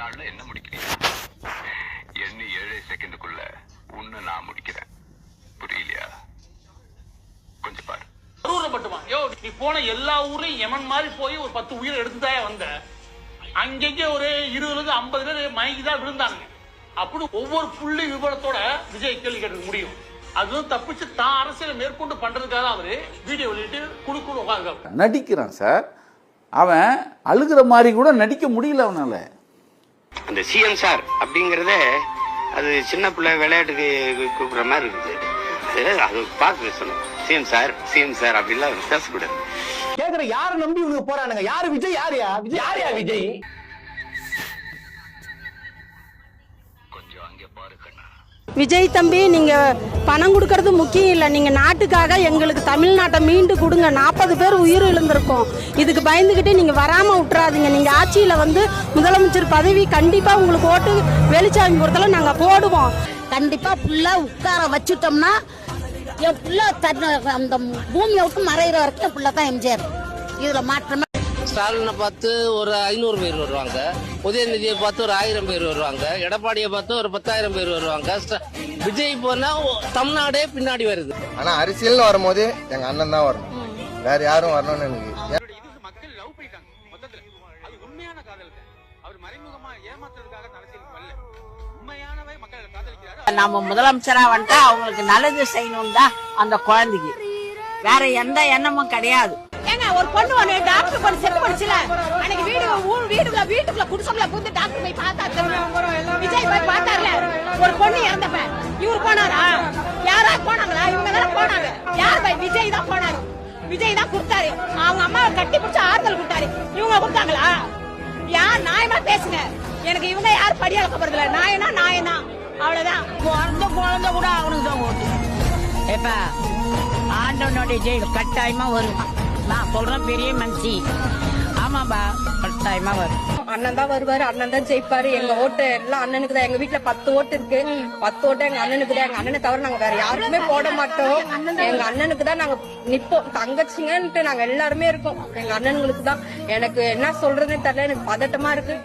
நாள்ல என்ன முடிக்கிறீங்க? என்ன 7 செகண்டுக்குள்ள உன்னை நான் முடிக்கிறேன். புரியலையா? கொஞ்சம் பாரு. மட்டுமா நீ போன எல்லா ஊர்லயும் எமன் மாதிரி போய் ஒரு 10 உயிரை எடுத்துதான் வந்த. அங்கங்க ஒரு 20 50 பேர் மயங்கிதான் விழுந்தாங்க. அப்படி ஒவ்வொரு புள்ளி விவரத்தோட விஜய் கேள்வி கேட்க முடியும். அதுவும் தப்பிச்சு தான் அரசியலை மேற்கொண்டு பண்றதுக்காக அவரு வீடியோ வெளியிட்டு குடுக்குன்னு உட்காந்து நடிக்கிறான் சார். அவன் அழுகிற மாதிரி கூட நடிக்க முடியல அவனால. அந்த சிஎம் சார் அப்படிங்கறத அது சின்ன பிள்ளை விளையாட்டுக்கு கூப்பிடுற மாதிரி இருக்குது. அது பார்த்து சொல்லணும். சிஎம் சார் அப்படிலாம் பேசக்கூடாது. கேக்குற யார நம்பி இவங்க போறானுங்க? யாரு விஜய்? யாரையா விஜய்? கொஞ்சம் அங்கே பாரு கண்ணா. விஜய் தம்பி, நீங்க பணம் கொடுக்கறது முக்கியம் இல்லை. நீங்க நாட்டுக்காக எங்களுக்கு தமிழ்நாட்டை மீண்டு கொடுங்க. 40 பேர் உயிர் இழந்திருக்கோம். இதுக்கு பயந்துகிட்டு நீங்க வராம விட்டுறாதீங்க. நீங்க ஆட்சியில வந்து முதலமைச்சர் பதவி கண்டிப்பா உங்களுக்கு ஓட்டு வெளிச்சாமிபுரத்துல நாங்க போடுவோம். கண்டிப்பா புள்ளா உட்கார வச்சுட்டோம்னா என் புள்ள அந்த பூமியை விட்டு மறைகிற வரைக்கும் என் புள்ள தான் எம்ஜிஆர். இதுல மாற்றமே. ஸ்டாலினை பார்த்து ஒரு 500 பேர் வருவாங்க. உதயநிதியை பார்த்து ஒரு 1000 பேர் வருவாங்க. எடப்பாடியை பார்த்து ஒரு 10,000 பேர் வருவாங்க. விஜய் போனா தமிழ்நாடே பின்னாடி வருது. ஆனா அரசியல்னு வரும்போது எங்க அண்ணன் தான் வரணும், வேற யாரும் வரணும்னு எனக்கு. மக்கள் லவ் பண்ணிட்டாங்க மொத்தத்துல. அது உண்மையான காதல். அவர் மறைமுகமா ஏமாத்துறதுக்காக அரசியலுக்கு வரல. உண்மையானவே மக்கள் காதலிக்கிறாரு. நம்ம முதலமைச்சரா வந்துட்டா அவங்களுக்கு நல்லது செய்யணும் தான் அந்த குழந்தைக்கு. வேற எந்த எண்ணமும் கிடையாது. ஏங்க ஒரு பொண்ணு ஒண்ணு டாக்டர் பொண்ணு செத்து படிச்சுல அன்னைக்கு வீட்டுக்குள்ள குடிசம்ல கூந்து டாக்டர் போய் பார்த்தாரு. விஜய் போய் பார்த்தாருல. ஒரு பொண்ணு இறந்தப்ப இவர் போனாரா? யாரா போனாங்களா? இவங்க தானே போனாங்க. யார் போய்? விஜய் தான் போனாரு. விஜய் தான் கொடுத்தாரு. அவங்க அம்மாவை கட்டி பிடிச்ச ஆறுதல் கொடுத்தாரு. இவங்க கொடுத்தாங்களா? யார் நியாயமா பேசுங்க. எனக்கு இவங்க யார் படி அளக்க போறதில்ல. நாயனா அவ்வளவுதான். குழந்தை கூட அவனுக்கு தான் ஓட்டு. எப்ப ஆண்டவனுடைய ஜெயில் கட்டாயமா வரும். நான் சொல்றேன் பெரிய மனுஷி. ஆமாப்பா, கட்டாயமா வரும். அண்ணன் தான் வருவாரு, அண்ணன் தான் ஜெயிப்பாரு. எங்க ஓட்டு எல்லாம் அண்ணனுக்கு தான். எங்க வீட்டுல 10 ஓட்டு இருக்கு. 10 ஓட்டு எங்க அண்ணனுக்கு தான். எங்க அண்ணனை தவிர நாங்க வேற யாருக்குமே போட மாட்டோம். எங்க அண்ணனுக்கு தான் நாங்க நிப்போம். தங்கச்சிங்கன்ட்டு நாங்க எல்லாருமே இருக்கோம். எங்க அண்ணனுங்களுக்கு தான். எனக்கு என்ன சொல்றதுன்னு தெரியல. எனக்கு பதட்டமா இருக்கு.